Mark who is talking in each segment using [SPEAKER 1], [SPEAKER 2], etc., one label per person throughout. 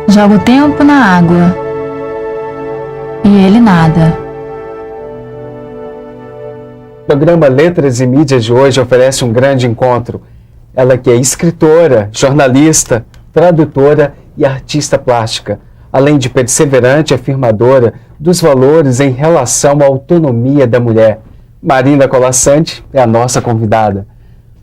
[SPEAKER 1] Joga o tempo na água e ele nada.
[SPEAKER 2] O programa Letras e Mídias de hoje oferece um grande encontro. Ela que é escritora, jornalista, tradutora e artista plástica, além de perseverante e afirmadora dos valores em relação à autonomia da mulher. Marina Colasanti é a nossa convidada.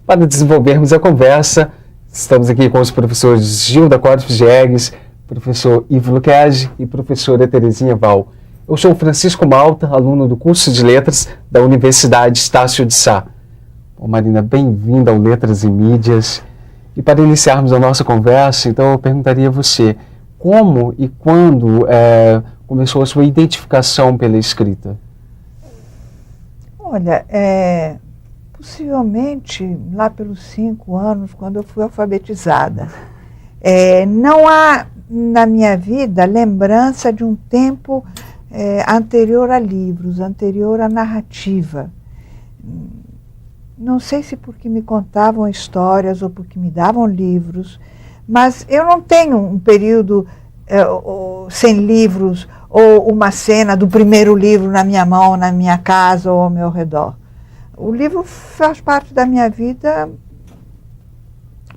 [SPEAKER 2] Para desenvolvermos a conversa, estamos aqui com os professores Gilda Cortes Diegues, professor Ivo Luquezzi e professora Terezinha Val. Eu sou Francisco Malta, aluno do curso de Letras da Universidade Estácio de Sá. Bom, Marina, bem-vinda ao Letras e Mídias. E para iniciarmos a nossa conversa, então eu perguntaria a você, como e quando começou a sua identificação pela escrita?
[SPEAKER 3] Olha, possivelmente lá pelos 5 anos, quando eu fui alfabetizada. Não há na minha vida lembrança de um tempo anterior a livros, anterior à narrativa. Não sei se porque me contavam histórias ou porque me davam livros, mas eu não tenho um período sem livros ou uma cena do primeiro livro na minha mão, na minha casa ou ao meu redor. O livro faz parte da minha vida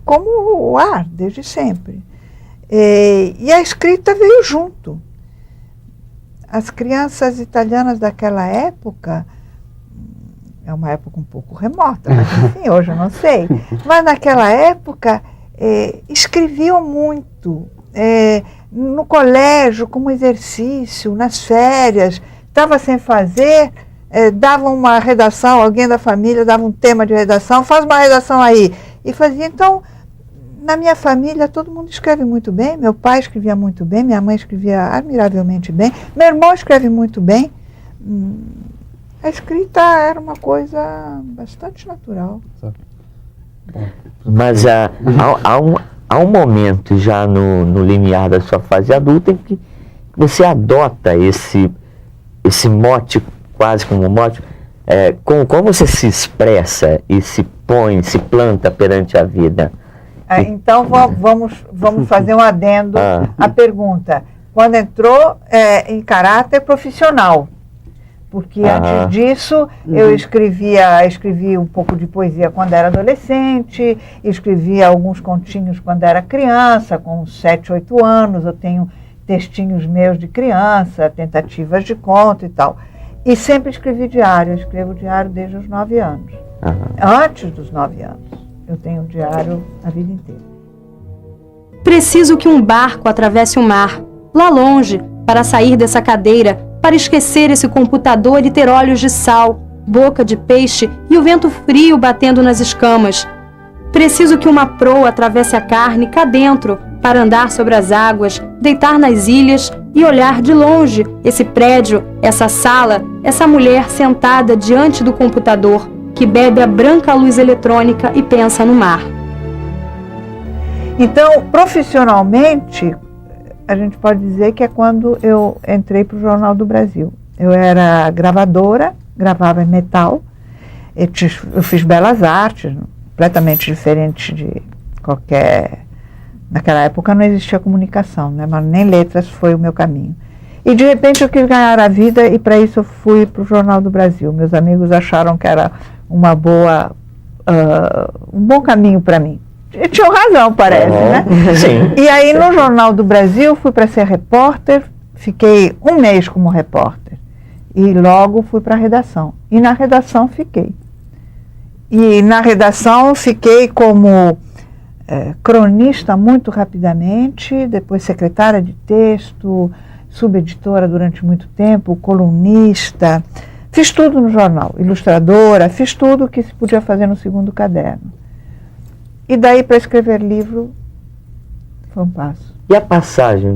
[SPEAKER 3] como o ar, desde sempre. E a escrita veio junto. As crianças italianas daquela época, é uma época um pouco remota, mas enfim, hoje eu não sei, mas naquela época escreviam muito, no colégio, como exercício, nas férias, estava sem fazer, davam uma redação, alguém da família dava um tema de redação, faz uma redação aí, e fazia. Então, na minha família, todo mundo escreve muito bem. Meu pai escrevia muito bem, minha mãe escrevia admiravelmente bem, meu irmão escreve muito bem. A escrita era uma coisa bastante natural.
[SPEAKER 4] Mas há um momento já no limiar da sua fase adulta em que você adota esse mote, quase como um mote, como você se expressa e se põe, se planta perante a vida.
[SPEAKER 3] Então vamos fazer um adendo à pergunta. Quando entrou em caráter profissional, porque antes disso eu escrevi um pouco de poesia quando era adolescente, escrevia alguns continhos quando era criança, com 7, 8 anos, eu tenho textinhos meus de criança, tentativas de conto e tal. E sempre escrevi diário, eu escrevo diário desde os 9 anos. Antes dos 9 anos. Eu tenho diário a vida inteira.
[SPEAKER 5] Preciso que um barco atravesse o mar, lá longe, para sair dessa cadeira, para esquecer esse computador e ter olhos de sal, boca de peixe e o vento frio batendo nas escamas. Preciso que uma proa atravesse a carne cá dentro, para andar sobre as águas, deitar nas ilhas e olhar de longe esse prédio, essa sala, essa mulher sentada diante do computador, que bebe a branca luz eletrônica e pensa no mar.
[SPEAKER 3] Então, profissionalmente, a gente pode dizer que é quando eu entrei para o Jornal do Brasil. Eu era gravadora, gravava em metal, eu fiz belas artes, completamente diferente de qualquer... Naquela época não existia comunicação, né? Mas nem letras foi o meu caminho. E de repente eu quis ganhar a vida e para isso eu fui para o Jornal do Brasil. Meus amigos acharam que era um bom caminho para mim. E tinham razão, parece, né?
[SPEAKER 4] Sim.
[SPEAKER 3] E aí no Jornal do Brasil fui para ser repórter, fiquei 1 mês como repórter. E logo fui para a redação. E na redação fiquei. E na redação fiquei como cronista muito rapidamente, depois secretária de texto, subeditora durante muito tempo, colunista, fiz tudo no jornal, ilustradora, fiz tudo o que se podia fazer no segundo caderno. E daí para escrever livro foi um passo.
[SPEAKER 4] E a passagem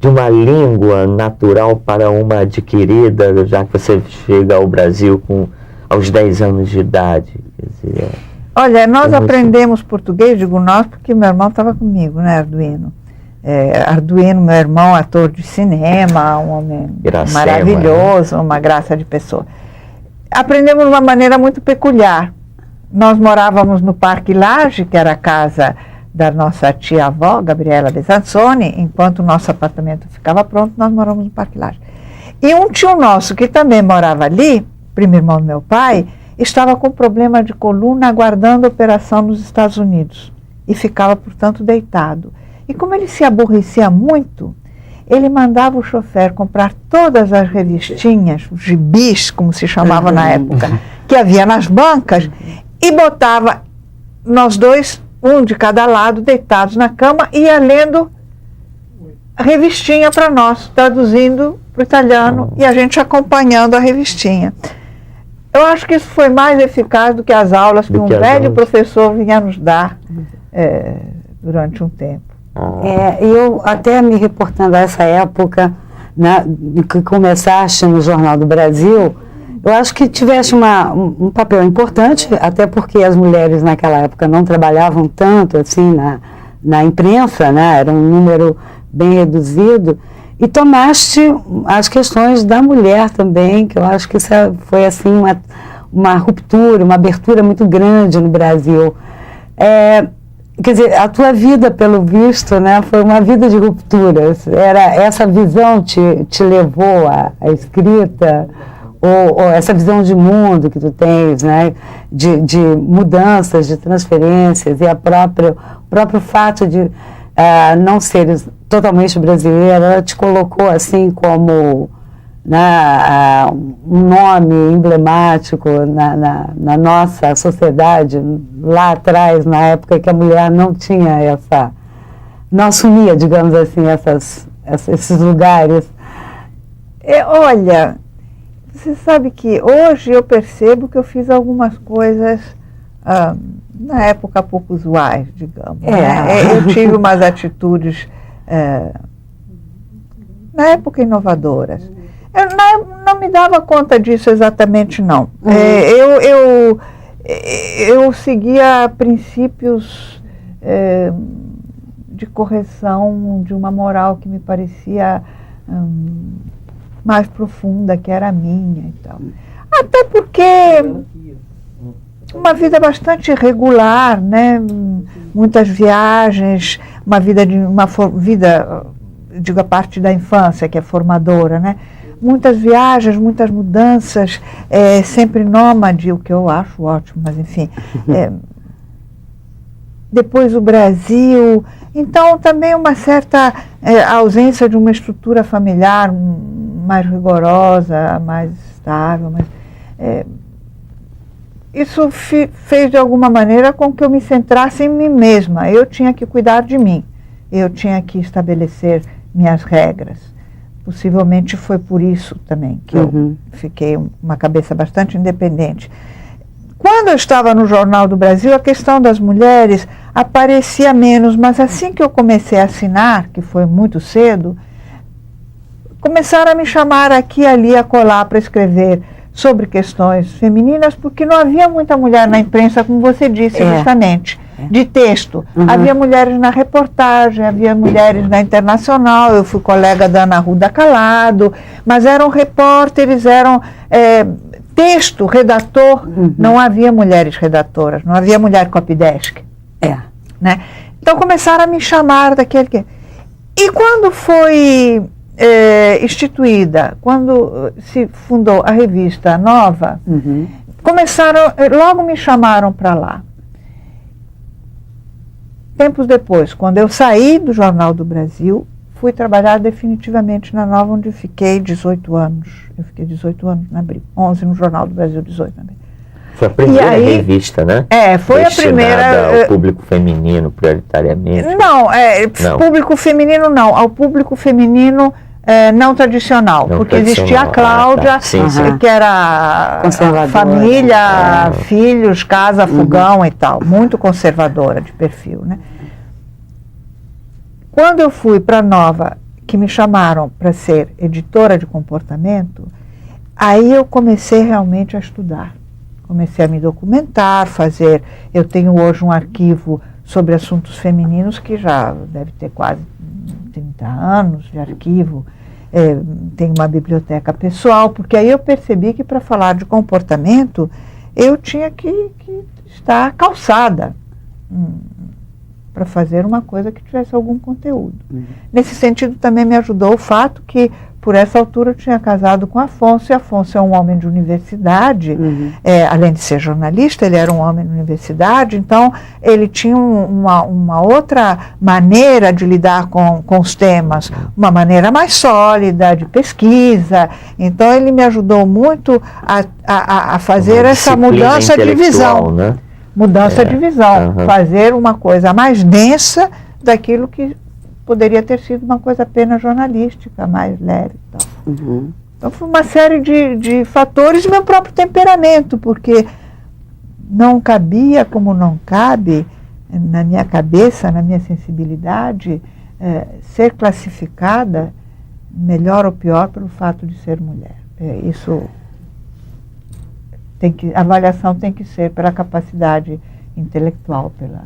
[SPEAKER 4] de uma língua natural para uma adquirida, já que você chega ao Brasil aos 10 anos de idade? Quer dizer,
[SPEAKER 3] Olha, nós aprendemos português, digo nós, porque meu irmão estava comigo, né, Arduino? Arduino, meu irmão, ator de cinema, um homem maravilhoso, uma graça de pessoa. Aprendemos de uma maneira muito peculiar. Nós morávamos no Parque Lage, que era a casa da nossa tia-avó, Gabriela Besanzoni. Enquanto o nosso apartamento ficava pronto, nós morávamos no Parque Lage. E um tio nosso, que também morava ali, primo irmão do meu pai, estava com problema de coluna, aguardando operação nos Estados Unidos. E ficava, portanto, deitado. E como ele se aborrecia muito, ele mandava o chofer comprar todas as revistinhas, os gibis, como se chamava na época, que havia nas bancas, e botava nós dois, um de cada lado, deitados na cama, e ia lendo a revistinha para nós, traduzindo para o italiano, e a gente acompanhando a revistinha. Eu acho que isso foi mais eficaz do que as aulas que um velho professor vinha nos dar durante um tempo.
[SPEAKER 6] Eu até me reportando a essa época, né, que começaste no Jornal do Brasil, eu acho que tiveste um papel importante, até porque as mulheres naquela época não trabalhavam tanto assim na imprensa, né, era um número bem reduzido, e tomaste as questões da mulher também, que eu acho que isso foi assim uma ruptura, uma abertura muito grande no Brasil. Quer dizer, a tua vida, pelo visto, né, foi uma vida de rupturas. Essa visão te levou à escrita, ou essa visão de mundo que tu tens, né, de mudanças, de transferências, e o próprio fato de não seres totalmente brasileira, ela te colocou assim como, né, um nome emblemático na nossa sociedade, lá atrás, na época que a mulher não tinha não assumia, digamos assim, esses lugares.
[SPEAKER 3] Olha, você sabe que hoje eu percebo que eu fiz algumas coisas na época pouco usuais, digamos. Né? Eu tive umas atitudes na época inovadoras. Eu não me dava conta disso exatamente, não. Eu seguia princípios de correção de uma moral que me parecia mais profunda, que era a minha e tal. Até porque uma vida bastante irregular, né? Muitas viagens, uma vida, digo, a parte da infância, que é formadora, né? Muitas viagens, muitas mudanças, sempre nômade, o que eu acho ótimo, mas enfim. Depois o Brasil, então também uma certa ausência de uma estrutura familiar mais rigorosa, mais estável, isso fez de alguma maneira com que eu me centrasse em mim mesma. Eu tinha que cuidar de mim, eu tinha que estabelecer minhas regras. Possivelmente foi por isso também que eu fiquei uma cabeça bastante independente. Quando eu estava no Jornal do Brasil, a questão das mulheres aparecia menos, mas assim que eu comecei a assinar, que foi muito cedo, começaram a me chamar aqui, ali, acolá para escrever sobre questões femininas, porque não havia muita mulher na imprensa, como você disse, justamente, de texto. Havia mulheres na reportagem, havia mulheres na Internacional, eu fui colega da Ana Ruda Calado, mas eram repórteres, eram texto, redator, não havia mulheres redatoras, não havia mulher copydesk. Né? Então começaram a me chamar daquele que... E quando foi instituída, quando se fundou a revista Nova, logo me chamaram para lá. Tempos depois, quando eu saí do Jornal do Brasil, fui trabalhar definitivamente na Nova, onde fiquei 18 anos. Eu fiquei 18 anos na Abril, 11 no Jornal do Brasil, 18 na Abril.
[SPEAKER 4] Foi a primeira revista, né?
[SPEAKER 3] Foi a primeira.
[SPEAKER 4] Ao público feminino, prioritariamente?
[SPEAKER 3] Não, público feminino não, ao público feminino não tradicional, porque existia a Cláudia, que era família, filhos, casa, fogão e tal, muito conservadora de perfil, né? Quando eu fui para a Nova, que me chamaram para ser editora de comportamento, aí eu comecei realmente a estudar. Comecei a me documentar, eu tenho hoje um arquivo sobre assuntos femininos que já deve ter quase 30 anos de arquivo. Tenho uma biblioteca pessoal, porque aí eu percebi que para falar de comportamento eu tinha que estar calçada para fazer uma coisa que tivesse algum conteúdo. Nesse sentido também me ajudou o fato que por essa altura eu tinha casado com Afonso, e Afonso é um homem de universidade, além de ser jornalista, ele era um homem de universidade, então ele tinha uma outra maneira de lidar com os temas, uma maneira mais sólida, de pesquisa, então ele me ajudou muito a fazer essa mudança de visão.
[SPEAKER 4] Né?
[SPEAKER 3] Mudança de visão, fazer uma coisa mais densa daquilo que poderia ter sido uma coisa apenas jornalística, mais leve. Então foi uma série de fatores e meu próprio temperamento, porque não cabia, como não cabe, na minha cabeça, na minha sensibilidade, ser classificada melhor ou pior pelo fato de ser mulher. Isso a avaliação tem que ser pela capacidade intelectual, pelo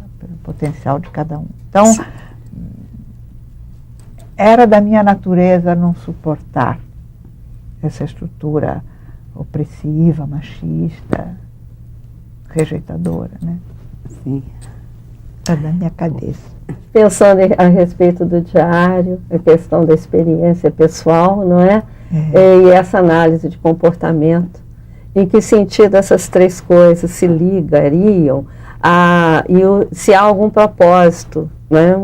[SPEAKER 3] potencial de cada um. Então, era da minha natureza não suportar essa estrutura opressiva, machista, rejeitadora, né?
[SPEAKER 7] Sim.
[SPEAKER 3] Era da minha cabeça.
[SPEAKER 7] Pensando a respeito do diário, a questão da experiência pessoal, não é? E essa análise de comportamento, em que sentido essas três coisas se ligariam se há algum propósito, né,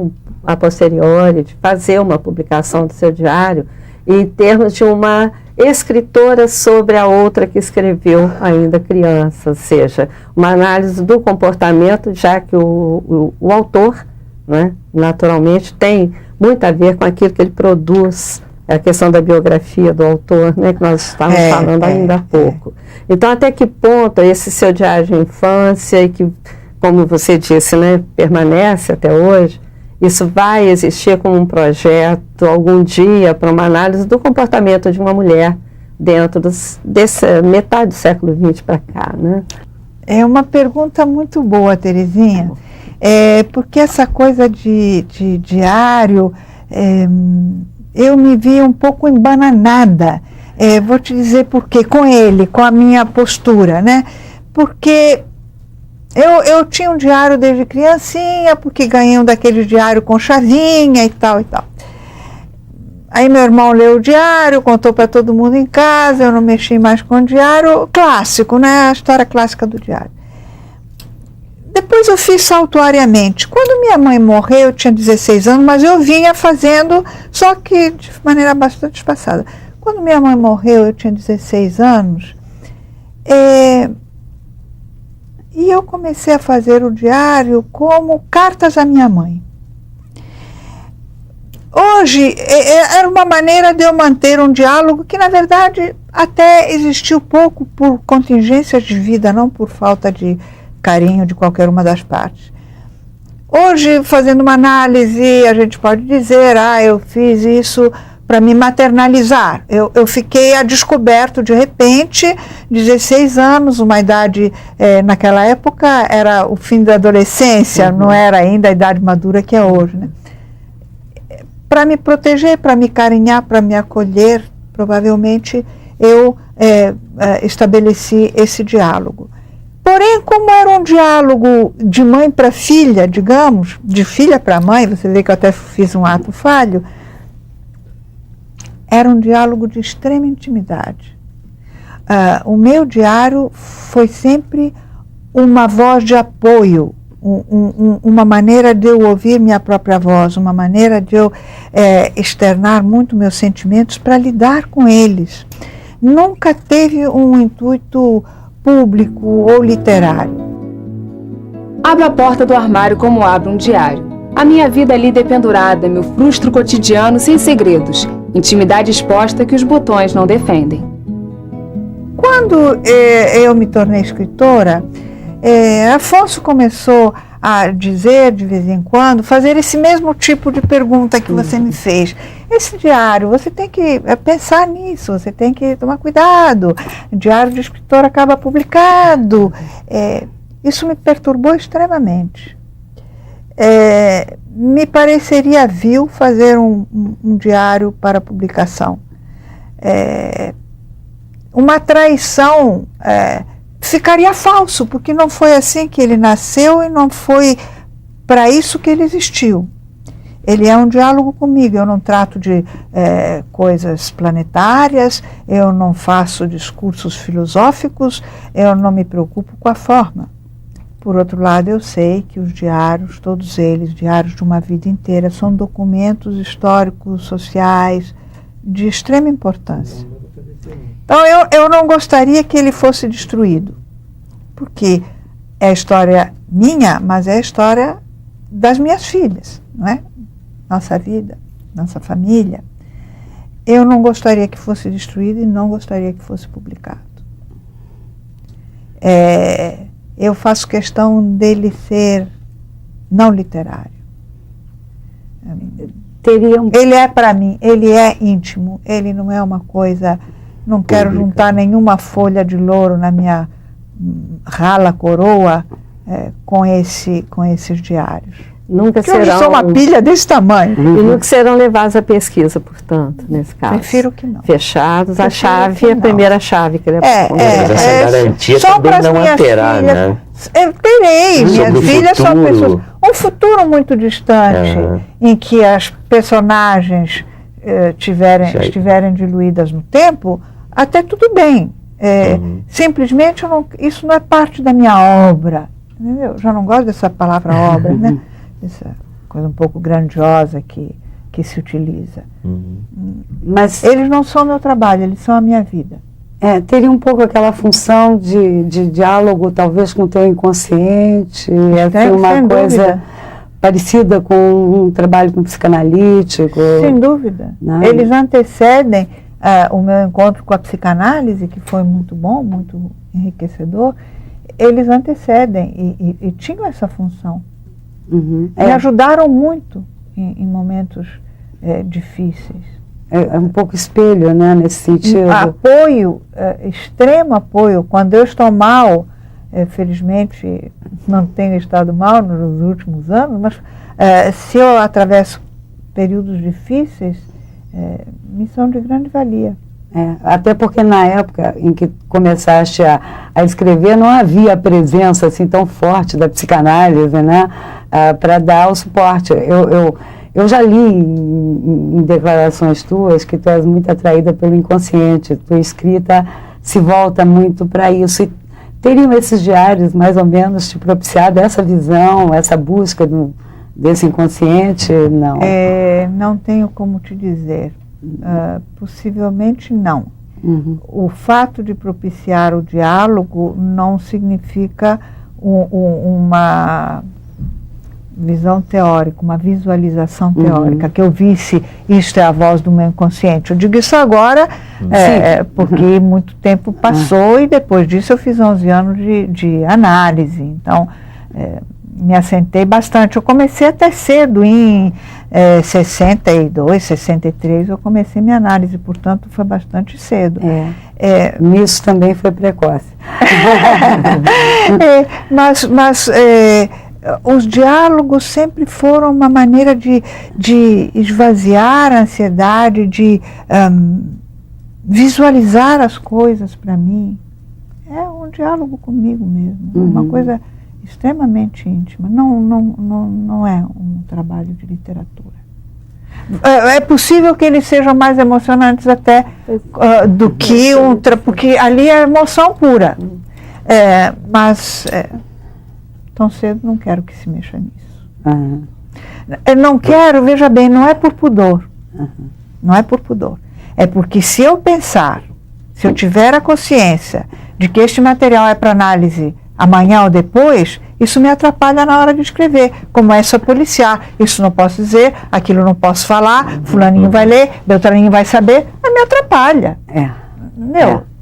[SPEAKER 7] a posteriori, de fazer uma publicação do seu diário em termos de uma escritora sobre a outra que escreveu ainda criança, ou seja, uma análise do comportamento, já que o autor, né, naturalmente tem muito a ver com aquilo que ele produz, a questão da biografia do autor, né, que nós estávamos falando ainda há pouco. Então, até que ponto esse seu diário de infância, e que, como você disse, né, permanece até hoje, isso vai existir como um projeto algum dia para uma análise do comportamento de uma mulher dentro dessa metade do século XX para cá, né?
[SPEAKER 3] É uma pergunta muito boa, Terezinha, porque essa coisa de diário, eu me vi um pouco embananada, vou te dizer por quê, com a minha postura, né? Porque eu tinha um diário desde criancinha, porque ganhei um daquele diário com chavinha e tal e tal. Aí meu irmão leu o diário, contou para todo mundo em casa, eu não mexi mais com o diário, clássico, né? A história clássica do diário. Depois eu fiz saltuariamente. Quando minha mãe morreu, eu tinha 16 anos, mas eu vinha fazendo, só que de maneira bastante espaçada. Quando minha mãe morreu, eu tinha 16 anos, e eu comecei a fazer o diário como cartas à minha mãe. Hoje, era uma maneira de eu manter um diálogo que, na verdade, até existiu pouco por contingências de vida, não por falta de carinho de qualquer uma das partes. Hoje, fazendo uma análise, a gente pode dizer, eu fiz isso para me maternalizar. Eu fiquei a descoberto, de repente, 16 anos, uma idade, naquela época, era o fim da adolescência, não era ainda a idade madura que é hoje, né? Para me proteger, para me carinhar, para me acolher, provavelmente eu estabeleci esse diálogo. Porém, como era um diálogo de mãe para filha, digamos, de filha para mãe, você vê que eu até fiz um ato falho, era um diálogo de extrema intimidade. O meu diário foi sempre uma voz de apoio, uma maneira de eu ouvir minha própria voz, uma maneira de eu externar muito meus sentimentos para lidar com eles. Nunca teve um intuito público ou literário.
[SPEAKER 1] Abro a porta do armário como abro um diário. A minha vida ali dependurada, meu frustro cotidiano sem segredos, intimidade exposta que os botões não defendem.
[SPEAKER 3] Quando eu me tornei escritora, Afonso começou a dizer de vez em quando, fazer esse mesmo tipo de pergunta que você me fez. Esse diário, você tem que pensar nisso, você tem que tomar cuidado. O diário de escritor acaba publicado. Isso me perturbou extremamente. Me pareceria vil fazer um diário para publicação. Uma traição ficaria falso, porque não foi assim que ele nasceu e não foi para isso que ele existiu. Ele é um diálogo comigo, eu não trato de coisas planetárias, eu não faço discursos filosóficos, eu não me preocupo com a forma. Por outro lado, eu sei que os diários, todos eles, diários de uma vida inteira, são documentos históricos, sociais, de extrema importância. Então, eu não gostaria que ele fosse destruído, porque é a história minha, mas é a história das minhas filhas, não é? Nossa vida, nossa família. Eu não gostaria que fosse destruído e não gostaria que fosse publicado. Eu faço questão dele ser não literário. Ele é para mim, ele é íntimo, ele não é uma coisa... Não quero juntar nenhuma folha de louro na minha rala coroa com esses diários.
[SPEAKER 7] Nunca
[SPEAKER 3] serão... Eu sou uma pilha desse tamanho.
[SPEAKER 7] E nunca serão levados à pesquisa, portanto, nesse caso.
[SPEAKER 3] Prefiro que não.
[SPEAKER 7] Fechados, a chave, a primeira chave que ele
[SPEAKER 4] Mas essa garantia também não terá, né?
[SPEAKER 3] Eu terei, minhas filhas são pessoas... Um futuro muito distante, em que as personagens estiverem diluídas no tempo, até tudo bem. Simplesmente isso não é parte da minha obra. Entendeu? Já não gosto dessa palavra obra, né? Essa coisa um pouco grandiosa que se utiliza. Mas eles não são meu trabalho, eles são a minha vida.
[SPEAKER 6] Teria um pouco aquela função de diálogo, talvez, com o teu inconsciente, uma coisa parecida com um trabalho com psicanalítico.
[SPEAKER 3] Sem dúvida. Não. Eles antecedem o meu encontro com a psicanálise, que foi muito bom, muito enriquecedor. Eles antecedem e tinham essa função. Me ajudaram muito em momentos difíceis.
[SPEAKER 6] É um pouco espelho, né, nesse sentido.
[SPEAKER 3] Apoio, extremo apoio. Quando eu estou mal, felizmente não tenho estado mal nos últimos anos, mas se eu atravesso períodos difíceis, me são de grande valia.
[SPEAKER 6] Até porque na época em que começaste a escrever, não havia a presença assim tão forte da psicanálise, né, para dar o suporte. Eu já li em declarações tuas que tu és muito atraída pelo inconsciente, tua escrita se volta muito para isso. E teriam esses diários, mais ou menos, te propiciado essa visão, essa busca desse inconsciente? Não.
[SPEAKER 3] Não tenho como te dizer. Possivelmente não. O fato de propiciar o diálogo não significa uma visão teórica, uma visualização teórica, que eu visse, isto é a voz do meu inconsciente. Eu digo isso agora, porque muito tempo passou e depois disso eu fiz 11 anos de análise, então me assentei bastante. Eu comecei até cedo, em 62, 63, eu comecei minha análise, portanto foi bastante cedo.
[SPEAKER 6] Nisso também foi precoce.
[SPEAKER 3] Mas os diálogos sempre foram uma maneira de esvaziar a ansiedade, de visualizar as coisas para mim. É um diálogo comigo mesmo, uma coisa extremamente íntima. Não é um trabalho de literatura. É possível que eles sejam mais emocionantes até do que porque ali é emoção pura. Mas tão cedo não quero que se mexa nisso. Eu não quero, veja bem, não é por pudor. Não é por pudor. É porque se eu pensar, se eu tiver a consciência de que este material é para análise amanhã ou depois, isso me atrapalha na hora de escrever. Como é só policiar, isso não posso dizer, aquilo não posso falar, fulaninho vai ler, beltraninho vai saber, me atrapalha.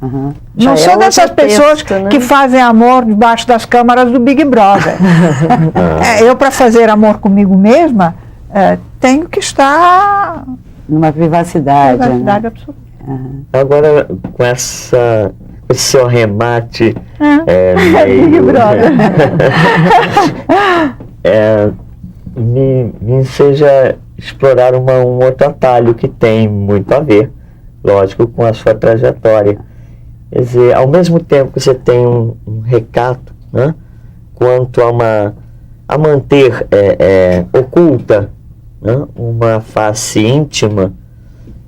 [SPEAKER 3] Não sou dessas pessoas que fazem amor debaixo das câmaras do Big Brother. Eu, para fazer amor comigo mesma, tenho que estar
[SPEAKER 6] numa privacidade
[SPEAKER 3] absoluta.
[SPEAKER 4] Agora, com esse seu remate
[SPEAKER 3] Big Brother.
[SPEAKER 4] me enseja explorar um outro atalho que tem muito a ver, lógico, com a sua trajetória. Quer dizer, ao mesmo tempo que você tem um recato, né, quanto a manter oculta, né, uma face íntima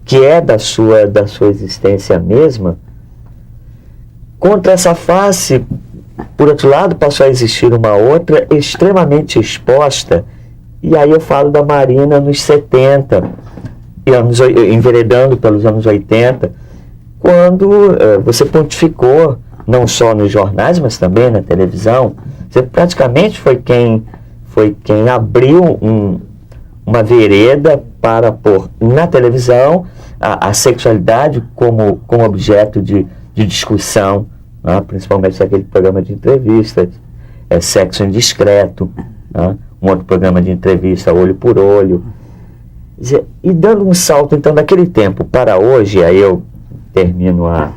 [SPEAKER 4] que é da sua existência mesma, contra essa face, por outro lado, passou a existir uma outra extremamente exposta, e aí eu falo da Marina nos 70, enveredando pelos anos 80, quando você pontificou, não só nos jornais, mas também na televisão. Você praticamente foi quem abriu uma vereda para pôr na televisão a sexualidade como objeto de discussão, né? Principalmente aquele programa de entrevistas, Sexo Indiscreto, né? Um outro programa de entrevista, Olho por Olho. E dando um salto, então, daquele tempo para hoje, aí eu termino a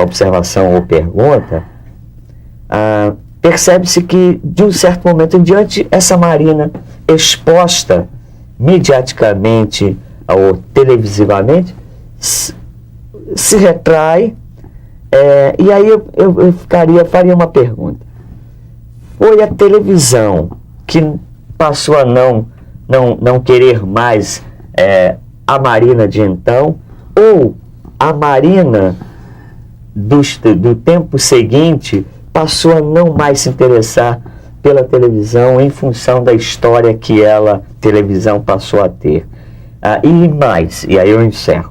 [SPEAKER 4] observação ou pergunta, percebe-se que, de um certo momento em diante, essa Marina exposta mediaticamente ou televisivamente se retrai, e aí eu faria uma pergunta. Foi a televisão que passou a não querer mais a Marina de então, ou a Marina do tempo seguinte passou a não mais se interessar pela televisão em função da história que televisão passou a ter? E mais, e aí eu encerro.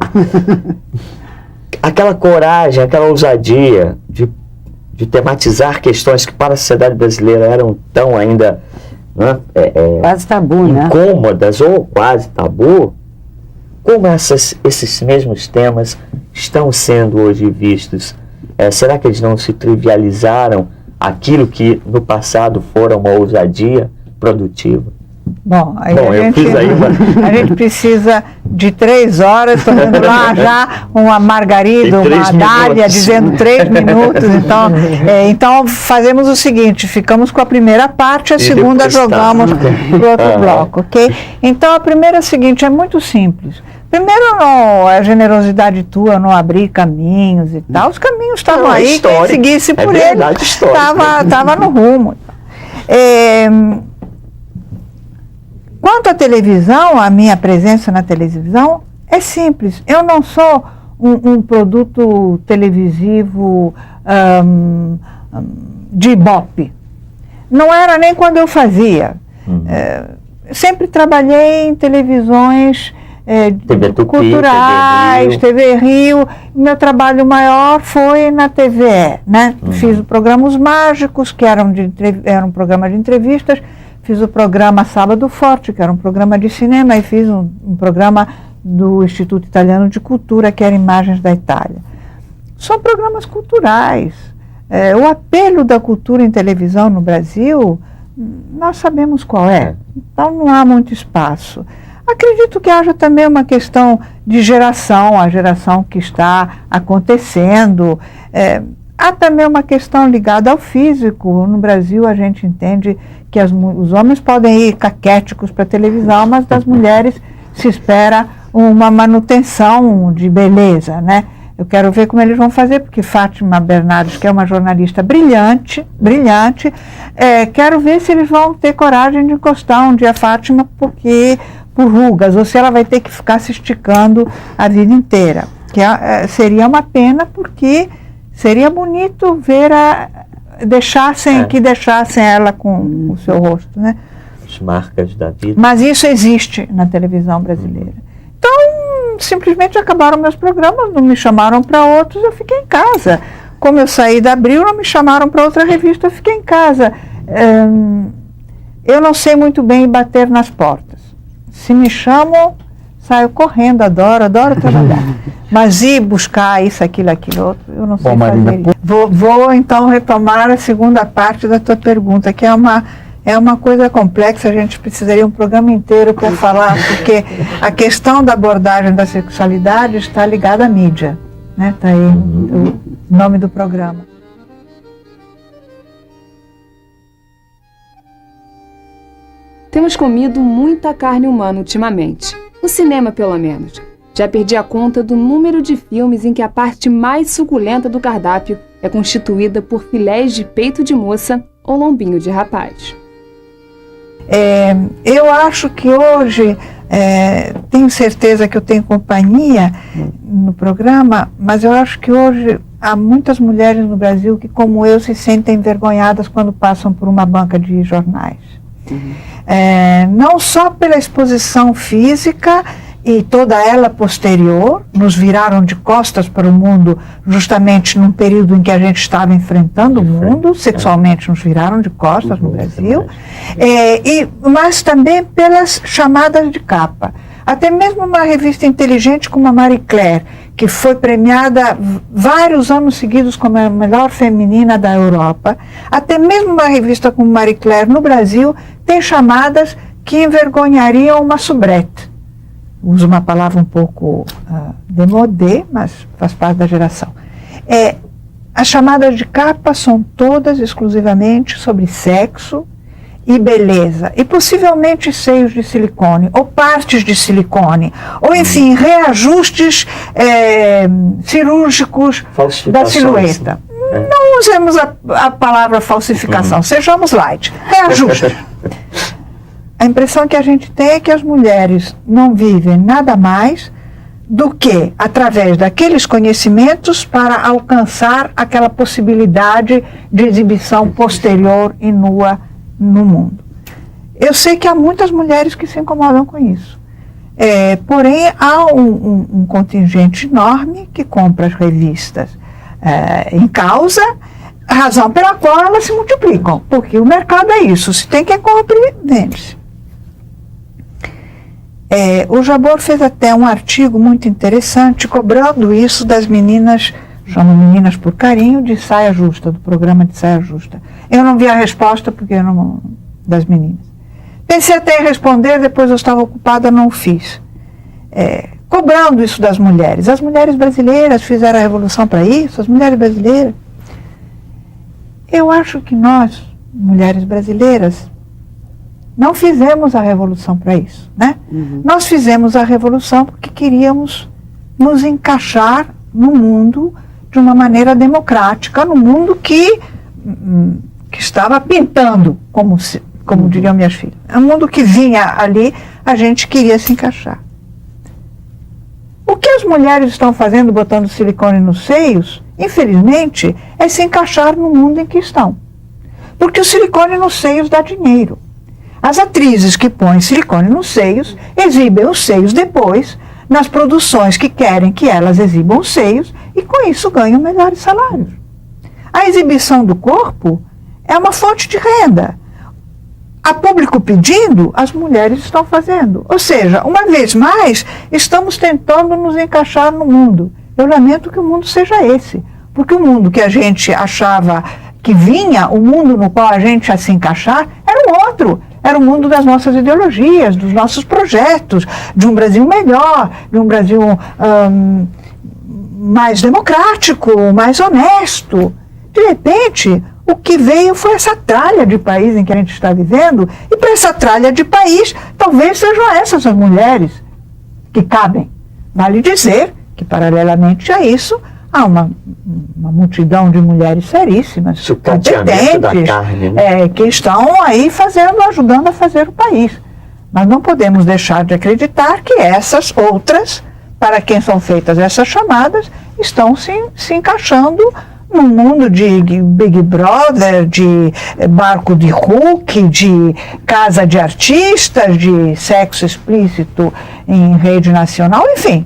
[SPEAKER 4] Aquela coragem, aquela ousadia de tematizar questões que para a sociedade brasileira eram tão ainda
[SPEAKER 6] quase tabu,
[SPEAKER 4] incômodas, ou quase tabu, como esses mesmos temas estão sendo hoje vistos? Será que eles não se trivializaram aquilo que no passado fora uma ousadia produtiva?
[SPEAKER 3] Bom, a gente precisa de 3 horas, estou vendo lá já uma margarida, uma dália dizendo 3 minutos, então fazemos o seguinte, ficamos com a primeira parte, a segunda jogamos para o outro bloco, ok? Então a primeira é a seguinte, é muito simples. Primeiro, a generosidade tua não abrir caminhos e tal, os caminhos estavam aí, quem seguisse por ele estava no rumo. Quanto à televisão, a minha presença na televisão é simples. Eu não sou um produto televisivo de ibope. Não era nem quando eu fazia. Sempre trabalhei em televisões
[SPEAKER 4] TV Tupi,
[SPEAKER 3] culturais, TV Rio. Meu trabalho maior foi na TVE, né? Fiz o programa Os Mágicos, que era um programa de entrevistas. Fiz o programa Sábado Forte, que era um programa de cinema, e fiz um programa do Instituto Italiano de Cultura, que era Imagens da Itália. São programas culturais. O apelo da cultura em televisão no Brasil, nós sabemos qual é. Então não há muito espaço. Acredito que haja também uma questão de geração, a geração que está acontecendo. Há também uma questão ligada ao físico. No Brasil a gente entende que os homens podem ir caquéticos para a televisão, mas das mulheres se espera uma manutenção de beleza, né? Eu quero ver como eles vão fazer, porque Fátima Bernardes, que é uma jornalista brilhante, quero ver se eles vão ter coragem de encostar um dia a Fátima por rugas, ou se ela vai ter que ficar se esticando a vida inteira. Seria uma pena, porque seria bonito ver que deixassem ela com o seu rosto, né?
[SPEAKER 4] As marcas da vida.
[SPEAKER 3] Mas isso existe na televisão brasileira. Então, simplesmente acabaram meus programas, não me chamaram para outros, eu fiquei em casa. Como eu saí da Abril, não me chamaram para outra revista, eu fiquei em casa. Eu não sei muito bem bater nas portas. Se me chamam, saio correndo, adoro trabalhar. Mas ir buscar isso, aquilo, outro, eu não sei fazer isso. Vou então retomar a segunda parte da tua pergunta, que é uma coisa complexa, a gente precisaria um programa inteiro para falar, porque a questão da abordagem da sexualidade está ligada à mídia, né? Está aí o nome do programa.
[SPEAKER 1] Temos comido muita carne humana ultimamente, no cinema pelo menos. Já perdi a conta do número de filmes em que a parte mais suculenta do cardápio é constituída por filés de peito de moça ou lombinho de rapaz.
[SPEAKER 3] Eu acho que hoje, tenho certeza que eu tenho companhia no programa, mas eu acho que hoje há muitas mulheres no Brasil que, como eu, se sentem envergonhadas quando passam por uma banca de jornais. Não só pela exposição física e toda ela posterior, nos viraram de costas para o mundo justamente num período em que a gente estava enfrentando o mundo, sexualmente nos viraram de costas no Brasil, mas também pelas chamadas de capa. Até mesmo uma revista inteligente como a Marie Claire, que foi premiada vários anos seguidos como a melhor feminina da Europa, até mesmo uma revista como Marie Claire no Brasil tem chamadas que envergonhariam uma soubrette. Uso uma palavra um pouco démodé, mas faz parte da geração. As chamadas de capa são todas exclusivamente sobre sexo e beleza, e possivelmente seios de silicone, ou partes de silicone, ou enfim, reajustes cirúrgicos da silhueta. Não usemos a palavra falsificação, sejamos light, reajustes. A impressão que a gente tem é que as mulheres não vivem nada mais do que através daqueles conhecimentos para alcançar aquela possibilidade de exibição posterior e nua no mundo. Eu sei que há muitas mulheres que se incomodam com isso. Porém, há um contingente enorme que compra as revistas em causa, razão pela qual elas se multiplicam, porque o mercado é isso, se tem quem compre, vende-se. O Jabor fez até um artigo muito interessante cobrando isso das meninas, chamam meninas por carinho, de saia justa, do programa de saia justa. Eu não vi a resposta porque eu não, das meninas. Pensei até em responder, depois eu estava ocupada, não o fiz. Cobrando isso das mulheres. As mulheres brasileiras fizeram a revolução para isso, as mulheres brasileiras. Eu acho que nós, mulheres brasileiras, não fizemos a revolução para isso, né? Nós fizemos a revolução porque queríamos nos encaixar no mundo de uma maneira democrática, no mundo que estava pintando, como diriam minhas filhas. O mundo que vinha ali, a gente queria se encaixar. O que as mulheres estão fazendo, botando silicone nos seios, infelizmente, é se encaixar no mundo em que estão. Porque o silicone nos seios dá dinheiro. As atrizes que põem silicone nos seios, exibem os seios depois, nas produções que querem que elas exibam os seios, e com isso ganham melhores salários. A exibição do corpo é uma fonte de renda. A público pedindo, as mulheres estão fazendo. Ou seja, uma vez mais, estamos tentando nos encaixar no mundo. Eu lamento que o mundo seja esse, porque o mundo que a gente achava que vinha, o mundo no qual a gente ia se encaixar, era um outro. Era o mundo das nossas ideologias, dos nossos projetos, de um Brasil melhor, de um Brasil mais democrático, mais honesto. De repente, o que veio foi essa tralha de país em que a gente está vivendo, e para essa tralha de país, talvez sejam essas as mulheres que cabem. Vale dizer que, paralelamente a isso, há uma multidão de mulheres seríssimas, competentes, da carne, né? Que estão aí ajudando a fazer o país. Mas não podemos deixar de acreditar que essas outras, para quem são feitas essas chamadas, estão se encaixando num mundo de Big Brother, de barco de Hulk, de casa de artistas, de sexo explícito em rede nacional, enfim.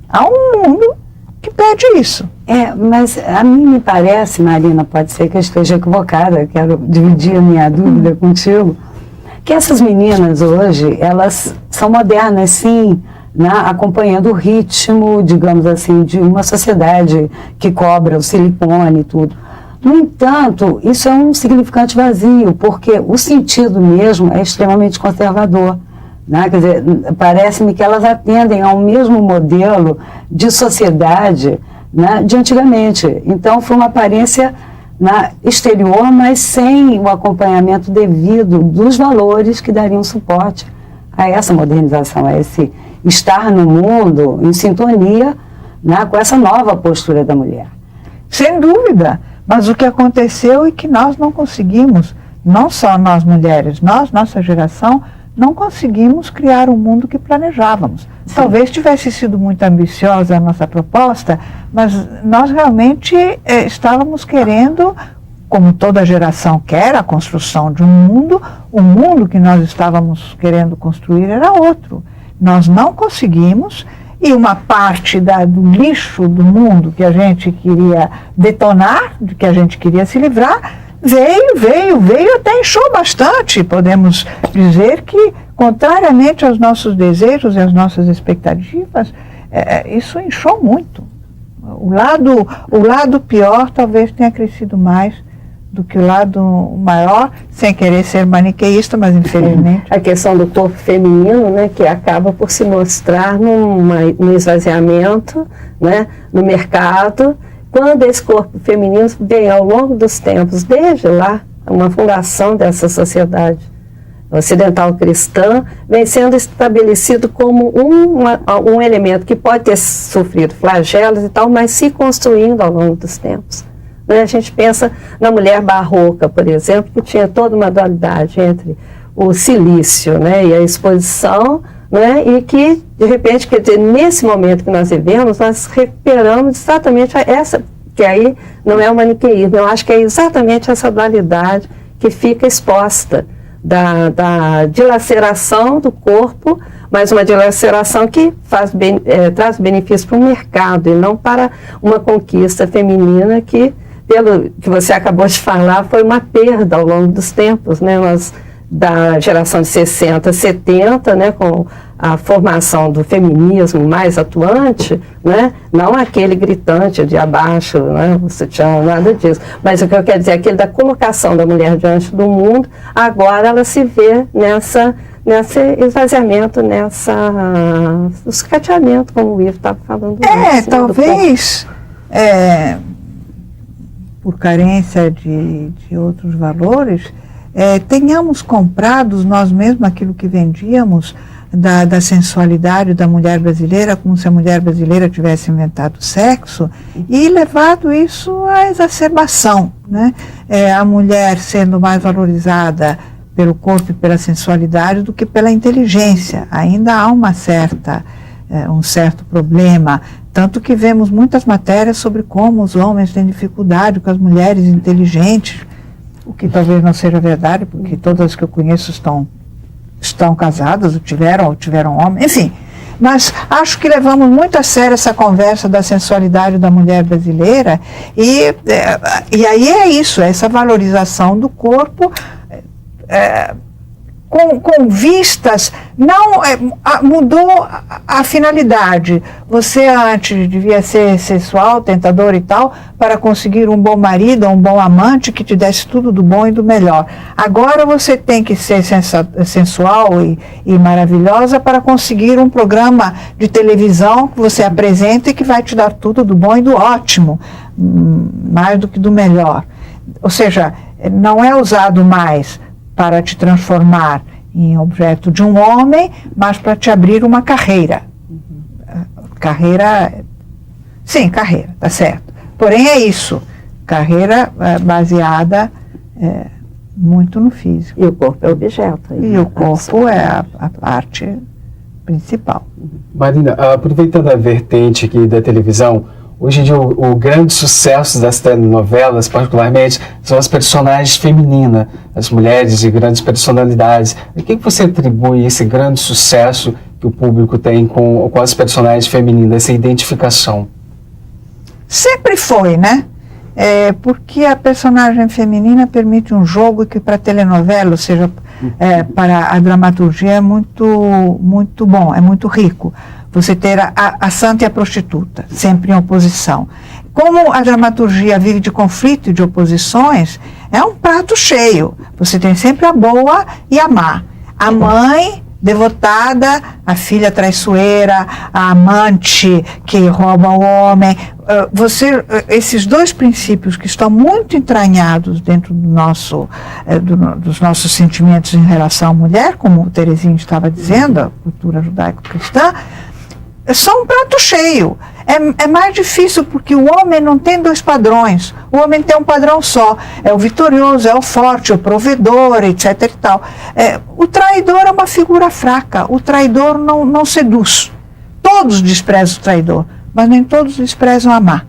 [SPEAKER 3] Há um mundo que pede isso.
[SPEAKER 6] Mas a mim me parece, Marina, pode ser que eu esteja equivocada, quero dividir a minha dúvida contigo, que essas meninas hoje, elas são modernas, sim, né, acompanhando o ritmo, digamos assim, de uma sociedade que cobra o silicone e tudo. No entanto, isso é um significante vazio, porque o sentido mesmo é extremamente conservador. Né? Quer dizer, parece-me que elas atendem ao mesmo modelo de sociedade, né, de antigamente. Então, foi uma aparência na exterior, mas sem o acompanhamento devido dos valores que dariam suporte a essa modernização, a esse estar no mundo em sintonia, né, com essa nova postura da mulher.
[SPEAKER 3] Sem dúvida, mas o que aconteceu é que nós não conseguimos, não só nós mulheres, nossa geração, não conseguimos criar o mundo que planejávamos. Sim. Talvez tivesse sido muito ambiciosa a nossa proposta, mas nós realmente estávamos querendo, como toda geração quer, a construção de um mundo. O mundo que nós estávamos querendo construir era outro. Nós não conseguimos, e uma parte do lixo do mundo que a gente queria detonar, de que a gente queria se livrar, veio até inchou bastante. Podemos dizer que, contrariamente aos nossos desejos e às nossas expectativas, isso inchou muito. O lado pior talvez tenha crescido mais do que o lado maior, sem querer ser maniqueísta, mas infelizmente.
[SPEAKER 7] A questão do corpo feminino, né, que acaba por se mostrar no esvaziamento, né, no mercado, quando esse corpo feminino vem ao longo dos tempos, desde lá, uma fundação dessa sociedade ocidental cristã, vem sendo estabelecido como um elemento que pode ter sofrido flagelos e tal, mas se construindo ao longo dos tempos. A gente pensa na mulher barroca, por exemplo, que tinha toda uma dualidade entre o silício, né, e a exposição, né, e que, de repente, quer dizer, nesse momento que nós vivemos, nós recuperamos exatamente essa, que aí não é o maniqueísmo, eu acho que é exatamente essa dualidade que fica exposta da dilaceração do corpo, mas uma dilaceração que traz benefício para o mercado e não para uma conquista feminina que, pelo que você acabou de falar, foi uma perda ao longo dos tempos, né? Da geração de 60, 70, né, com a formação do feminismo mais atuante, né, não aquele gritante de abaixo, né, você tinha nada disso, mas o que eu quero dizer é aquele da colocação da mulher diante do mundo, agora ela se vê nesse esvaziamento, no sucateamento, como o Ivo estava falando.
[SPEAKER 3] Talvez, por carência de outros valores, tenhamos comprado nós mesmos aquilo que vendíamos da sensualidade da mulher brasileira, como se a mulher brasileira tivesse inventado sexo, e levado isso à exacerbação, né? A mulher sendo mais valorizada pelo corpo e pela sensualidade do que pela inteligência. Ainda há um certo problema, tanto que vemos muitas matérias sobre como os homens têm dificuldade com as mulheres inteligentes, o que talvez não seja verdade, porque todas as que eu conheço estão casadas, ou tiveram homem, enfim. Mas acho que levamos muito a sério essa conversa da sensualidade da mulher brasileira, e aí é isso, essa valorização do corpo, com vistas, não mudou a finalidade. Você antes devia ser sensual, tentador e tal, para conseguir um bom marido, um bom amante que te desse tudo do bom e do melhor. Agora você tem que ser sensual e maravilhosa para conseguir um programa de televisão que você apresenta e que vai te dar tudo do bom e do ótimo, mais do que do melhor. Ou seja, não é usado mais para te transformar em objeto de um homem, mas para te abrir uma carreira. Carreira, tá certo. Porém é isso, carreira baseada muito no físico.
[SPEAKER 7] E o corpo é objeto.
[SPEAKER 3] E o corpo é a parte principal.
[SPEAKER 2] Marina, aproveitando a vertente aqui da televisão, hoje em dia o grande sucesso das telenovelas, particularmente, são as personagens femininas, as mulheres de grandes personalidades. A que você atribui esse grande sucesso que o público tem com as personagens femininas, essa identificação?
[SPEAKER 3] Sempre foi, né? Porque a personagem feminina permite um jogo que para a telenovela, ou seja, para a dramaturgia é muito, muito bom, é muito rico. você ter a santa e a prostituta, sempre em oposição. Como a dramaturgia vive de conflito e de oposições, é um prato cheio. Você tem sempre a boa e a má. A mãe devotada, a filha traiçoeira, a amante que rouba o homem. Esses dois princípios que estão muito entranhados dentro dos nossos sentimentos em relação à mulher, como o Terezinha estava dizendo, a cultura judaico-cristã, são um prato cheio. É mais difícil porque o homem não tem dois padrões. O homem tem um padrão só. É o vitorioso, é o forte, o provedor, etc. e tal. O traidor é uma figura fraca. O traidor não seduz. Todos desprezam o traidor, mas nem todos desprezam a má.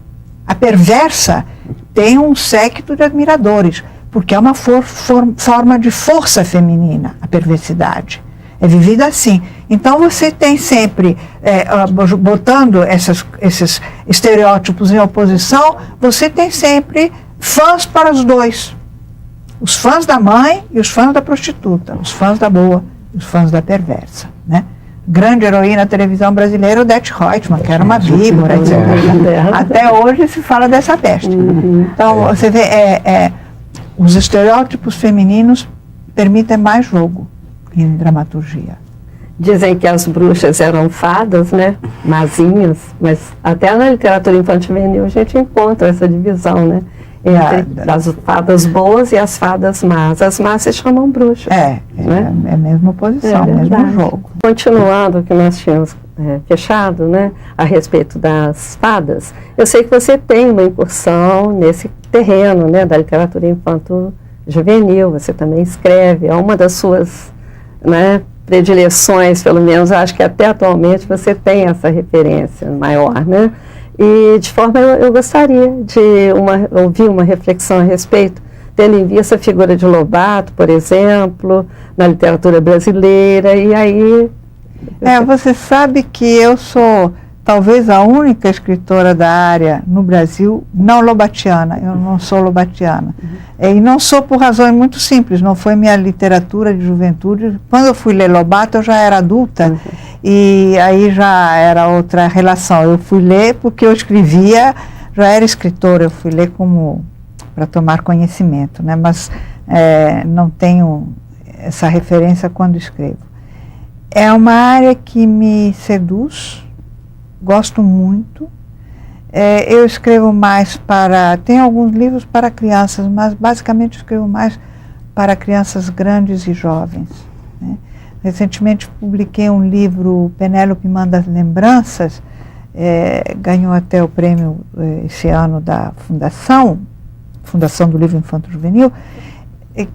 [SPEAKER 3] A perversa tem um séquito de admiradores, porque é uma forma de força feminina, a perversidade. É vivida assim. Então você tem sempre, botando esses estereótipos em oposição, você tem sempre fãs para os dois. Os fãs da mãe e os fãs da prostituta, os fãs da boa e os fãs da perversa, né? Grande heroína da televisão brasileira, Odete Reutemann, que era uma víbora, etc. Até hoje se fala dessa peste. Então você vê, os estereótipos femininos permitem mais jogo em dramaturgia.
[SPEAKER 7] Dizem que as bruxas eram fadas, né? Mazinhas, mas até na literatura infanto-juvenil a gente encontra essa divisão, né? Entre as fadas boas e as fadas más. As más se chamam bruxas.
[SPEAKER 3] É a mesma posição, mesmo jogo.
[SPEAKER 7] Continuando o que nós tínhamos fechado, né? A respeito das fadas, eu sei que você tem uma incursão nesse terreno, né? Da literatura infanto-juvenil, você também escreve, é uma das suas, né, predileções, pelo menos, acho que até atualmente você tem essa referência maior, né? E, de forma, eu gostaria de ouvir uma reflexão a respeito, tendo em vista a figura de Lobato, por exemplo, na literatura brasileira, e aí...
[SPEAKER 3] Você sabe que eu sou talvez a única escritora da área no Brasil não lobatiana, eu não sou lobatiana. E não sou por razões muito simples, não foi minha literatura de juventude. Quando eu fui ler Lobato, eu já era adulta, e aí já era outra relação. Eu fui ler porque eu escrevia, já era escritora, eu fui ler como para tomar conhecimento, né? Mas não tenho essa referência quando escrevo. É uma área que me seduz, gosto muito. Eu escrevo mais tem alguns livros para crianças, mas basicamente escrevo mais para crianças grandes e jovens, né? Recentemente publiquei um livro, Penélope Manda as Lembranças, ganhou até o prêmio esse ano da Fundação do Livro Infanto Juvenil,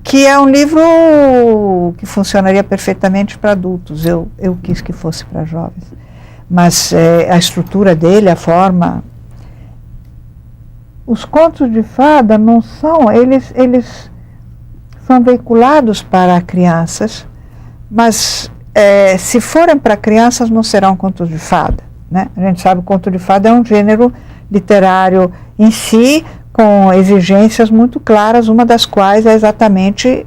[SPEAKER 3] que é um livro que funcionaria perfeitamente para adultos. Eu quis que fosse para jovens. Mas a estrutura dele, a forma... Os contos de fada não são... Eles são veiculados para crianças, mas se forem para crianças não serão contos de fada, né? A gente sabe que o conto de fada é um gênero literário em si, com exigências muito claras, uma das quais é exatamente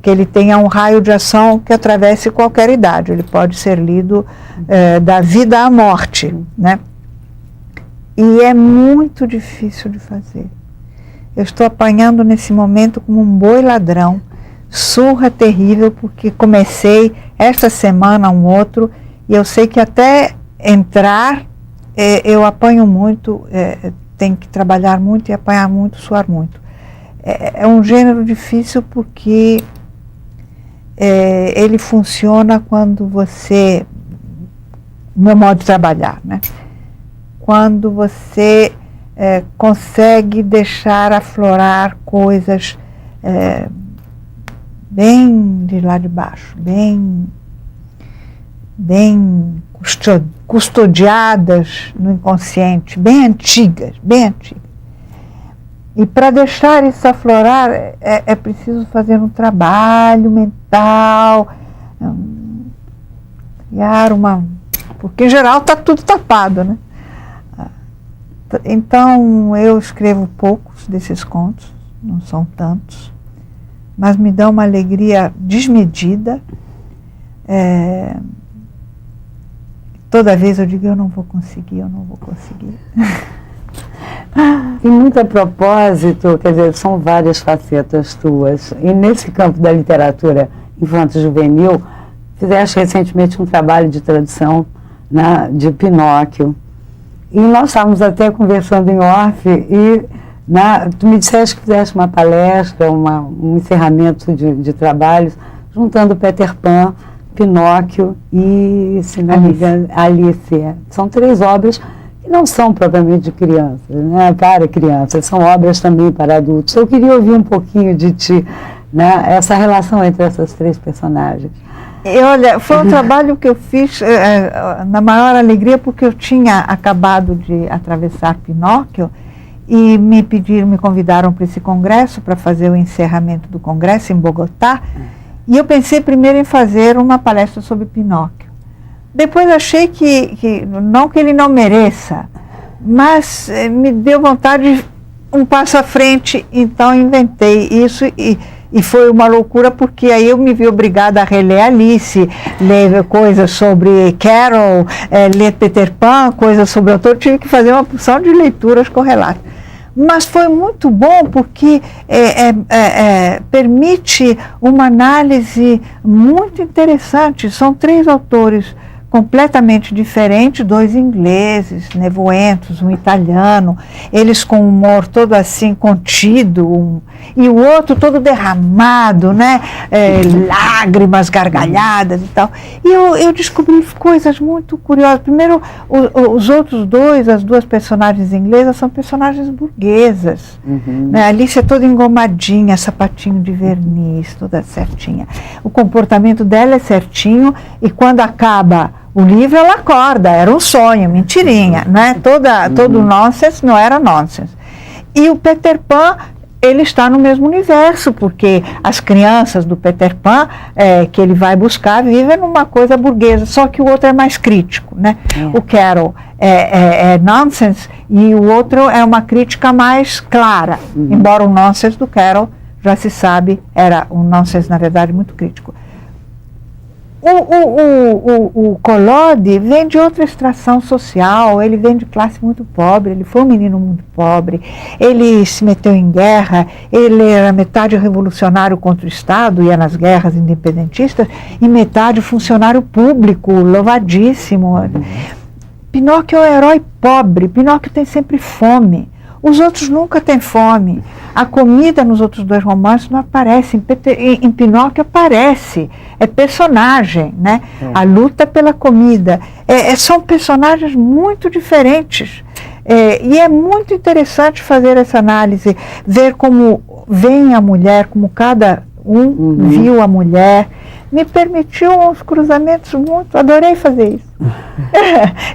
[SPEAKER 3] que ele tenha um raio de ação que atravesse qualquer idade. Ele pode ser lido da vida à morte, né? E é muito difícil de fazer. Eu estou apanhando nesse momento como um boi ladrão, surra terrível, porque comecei esta semana um outro, e eu sei que até entrar eu apanho muito, tenho que trabalhar muito e apanhar muito, suar muito. É um gênero difícil porque ele funciona quando você... Meu modo de trabalhar, né? Quando você consegue deixar aflorar coisas bem de lá de baixo, bem custodiadas no inconsciente, bem antigas. E para deixar isso aflorar é preciso fazer um trabalho mental, criar porque em geral está tudo tapado, né? Então eu escrevo poucos desses contos, não são tantos, mas me dão uma alegria desmedida. toda vez eu digo, eu não vou conseguir, eu não vou conseguir.
[SPEAKER 6] E muito a propósito, quer dizer, são várias facetas tuas. E nesse campo da literatura infanto-juvenil, fizeste recentemente um trabalho de tradução, né, de Pinóquio. E nós estávamos até conversando em off e tu me disseste que fizeste uma palestra, um encerramento de trabalhos, juntando Peter Pan, Pinóquio e, se não me engano, Alice. São 3 obras que não são propriamente de crianças, né, para crianças, são obras também para adultos. Eu queria ouvir um pouquinho de ti, né, essa relação entre essas 3 personagens.
[SPEAKER 3] E olha, foi um trabalho que eu fiz na maior alegria, porque eu tinha acabado de atravessar Pinóquio e me convidaram para esse congresso, para fazer o encerramento do congresso em Bogotá, e eu pensei primeiro em fazer uma palestra sobre Pinóquio. Depois achei que não que ele não mereça, mas me deu vontade de um passo à frente, então inventei isso e foi uma loucura, porque aí eu me vi obrigada a reler Alice, ler coisas sobre Carol, ler Peter Pan, coisas sobre o autor, tive que fazer uma porção de leituras correlatas. Mas foi muito bom porque permite uma análise muito interessante. São 3 autores completamente diferentes, 2 ingleses, nevoentos, um italiano, eles com um humor todo assim contido, e o outro todo derramado, né? Lágrimas, gargalhadas e tal. E eu descobri coisas muito curiosas. Primeiro, os outros 2, as 2 personagens inglesas, são personagens burguesas. Né? A Alice é toda engomadinha, sapatinho de verniz, toda certinha. O comportamento dela é certinho, e quando acaba o livro, ela acorda, era um sonho, mentirinha, né? Todo nonsense não era nonsense. E o Peter Pan, ele está no mesmo universo, porque as crianças do Peter Pan, que ele vai buscar, vivem numa coisa burguesa, só que o outro é mais crítico, né? O Carol é nonsense, e o outro é uma crítica mais clara, embora o nonsense do Carol, já se sabe, era um nonsense, na verdade, muito crítico. O Collodi vem de outra extração social, ele vem de classe muito pobre, ele foi um menino muito pobre, ele se meteu em guerra, ele era metade revolucionário contra o Estado, ia nas guerras independentistas, e metade funcionário público, louvadíssimo. Pinóquio é um herói pobre, Pinóquio tem sempre fome. Os outros nunca têm fome. A comida nos outros 2 romances não aparece. Em Pinóquio aparece. É personagem, né? A luta pela comida. São personagens muito diferentes. E é muito interessante fazer essa análise, ver como vem a mulher, como cada viu a mulher. Me permitiu uns cruzamentos muito... Adorei fazer isso.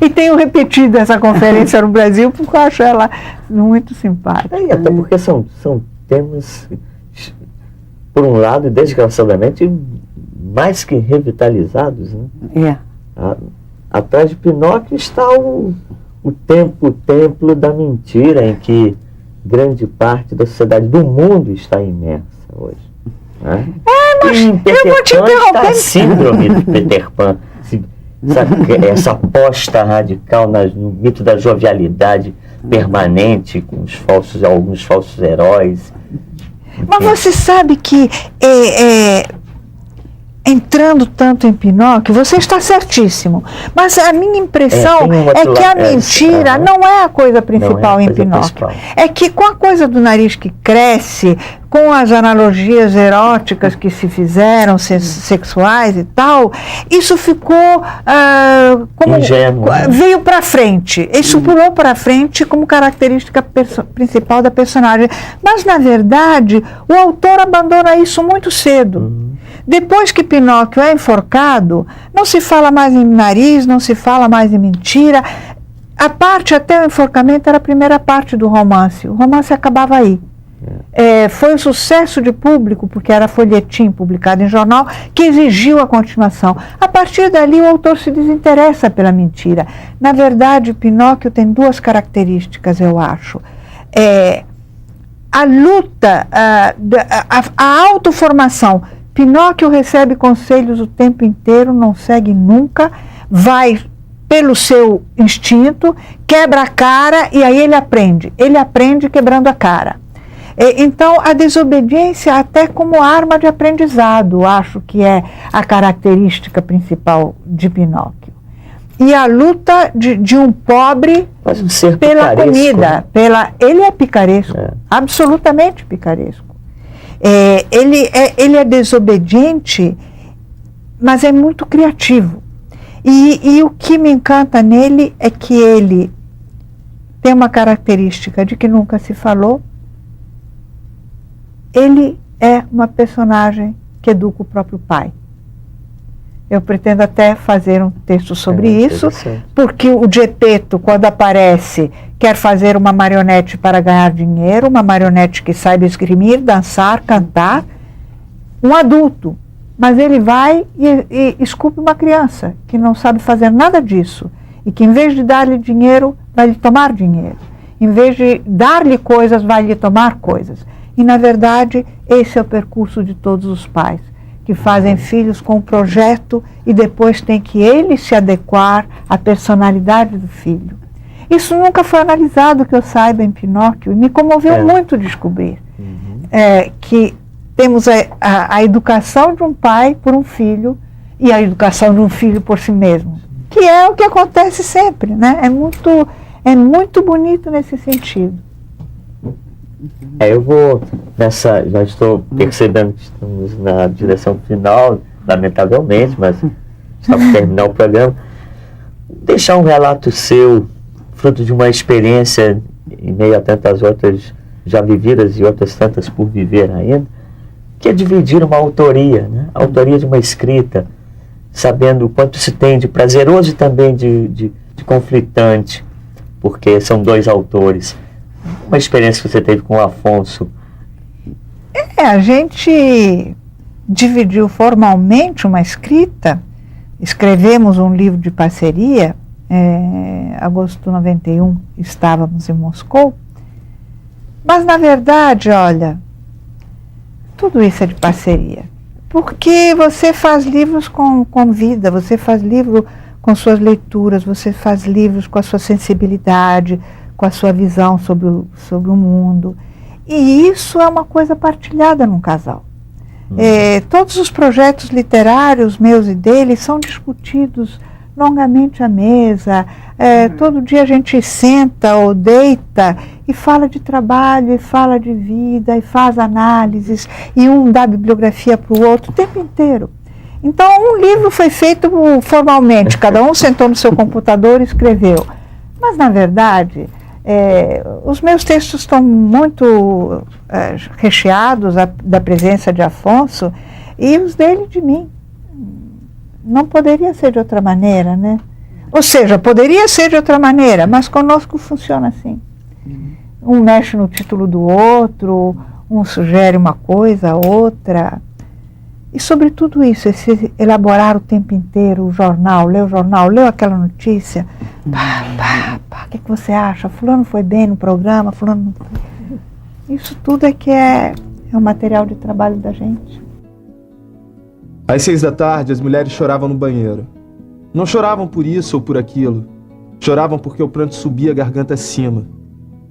[SPEAKER 3] E tenho repetido essa conferência no Brasil, porque eu acho ela muito simpática.
[SPEAKER 4] Até porque são temas, por um lado, desgraçadamente, mais que revitalizados, né? Atrás de Pinóquio está o templo da mentira, em que grande parte da sociedade do mundo está imersa hoje. Né?
[SPEAKER 3] Mas eu vou te interromper.
[SPEAKER 4] A síndrome de Peter Pan, essa aposta radical no mito da jovialidade permanente, com alguns falsos heróis.
[SPEAKER 3] Mas você sabe que entrando tanto em Pinóquio, você está certíssimo, mas a minha impressão é que a mentira não é a coisa principal em Pinóquio. É que com a coisa do nariz que cresce, com as analogias eróticas que se fizeram, sexuais e tal, isso ficou como ingênuo, veio para frente, isso pulou para frente como característica principal da personagem. Mas, na verdade, o autor abandona isso muito cedo. Depois que Pinóquio é enforcado, não se fala mais em nariz, não se fala mais em mentira. A parte até o enforcamento era a primeira parte do romance. O romance acabava aí. Foi um sucesso de público, porque era folhetim publicado em jornal, que exigiu a continuação. A partir dali, o autor se desinteressa pela mentira. Na verdade, Pinóquio tem 2 características, eu acho. A luta, a autoformação. Pinóquio recebe conselhos o tempo inteiro, não segue nunca, vai pelo seu instinto, quebra a cara e aí ele aprende. Ele aprende quebrando a cara. Então, a desobediência até como arma de aprendizado, acho que é a característica principal de Pinóquio. E a luta de um pobre pela comida. Ele é picaresco, absolutamente picaresco. Ele é desobediente, mas é muito criativo. E o que me encanta nele é que ele tem uma característica de que nunca se falou. Ele é uma personagem que educa o próprio pai. Eu pretendo até fazer um texto sobre isso, porque o Gepeto, quando aparece, quer fazer uma marionete para ganhar dinheiro, uma marionete que saiba esgrimir, dançar, cantar, um adulto. Mas ele vai e esculpe uma criança que não sabe fazer nada disso e que, em vez de dar-lhe dinheiro, vai lhe tomar dinheiro. Em vez de dar-lhe coisas, vai lhe tomar coisas. E, na verdade, esse é o percurso de todos os pais, que fazem filhos com um projeto e depois tem que ele se adequar à personalidade do filho. Isso nunca foi analisado, que eu saiba, em Pinóquio, e me comoveu muito descobrir que temos a educação de um pai por um filho e a educação de um filho por si mesmo, que é o que acontece sempre, né? É muito bonito nesse sentido.
[SPEAKER 4] Eu vou já estou percebendo que estamos na direção final, lamentavelmente, mas estamos para terminar o programa. Deixar um relato seu, fruto de uma experiência em meio a tantas outras já vividas e outras tantas por viver ainda, que é dividir uma autoria, né? A autoria de uma escrita, sabendo o quanto se tem de prazeroso e também de conflitante, porque são dois autores. Uma experiência que você teve com o Afonso.
[SPEAKER 3] A gente dividiu formalmente uma escrita, escrevemos um livro de parceria, agosto de 91, estávamos em Moscou, mas na verdade, olha, tudo isso é de parceria, porque você faz livros com vida, você faz livro com suas leituras, você faz livros com a sua sensibilidade, com a sua visão sobre o mundo. E isso é uma coisa partilhada num casal. Todos os projetos literários, meus e dele, são discutidos longamente à mesa. Todo dia a gente senta ou deita e fala de trabalho, e fala de vida, e faz análises, e um dá bibliografia para o outro o tempo inteiro. Então, um livro foi feito formalmente, cada um sentou no seu computador e escreveu. Mas, na verdade, os meus textos estão muito recheados da presença de Afonso e os dele de mim. Não poderia ser de outra maneira, né? Ou seja, poderia ser de outra maneira, mas conosco funciona assim. Um mexe no título do outro, um sugere uma coisa, outra. E sobre tudo isso, esse elaborar o tempo inteiro o jornal, leu aquela notícia, o que você acha? Fulano foi bem no programa, fulano não foi. Isso tudo é o material de trabalho da gente.
[SPEAKER 8] Às 6 da tarde, as mulheres choravam no banheiro. Não choravam por isso ou por aquilo. Choravam porque o pranto subia a garganta acima.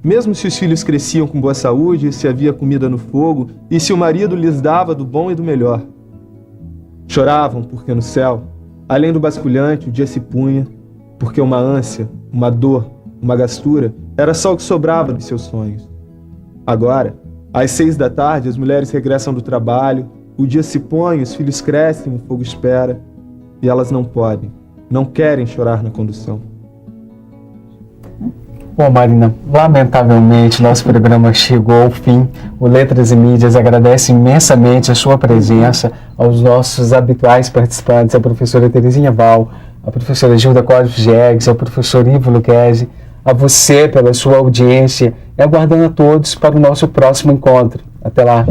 [SPEAKER 8] Mesmo se os filhos cresciam com boa saúde, se havia comida no fogo e se o marido lhes dava do bom e do melhor. Choravam porque no céu, além do basculhante, o dia se punha, porque uma ânsia, uma dor, uma gastura, era só o que sobrava dos seus sonhos. Agora, às 6 da tarde, as mulheres regressam do trabalho, o dia se põe, os filhos crescem, o fogo espera, e elas não podem, não querem chorar na condução.
[SPEAKER 2] Bom, Marina, lamentavelmente nosso programa chegou ao fim. O Letras e Mídias agradece imensamente a sua presença, aos nossos habituais participantes, a professora Terezinha Val, a professora Gilda Cosme Jegues, ao professor Ivo Lucchesi, a você pela sua audiência e aguardando a todos para o nosso próximo encontro. Até lá!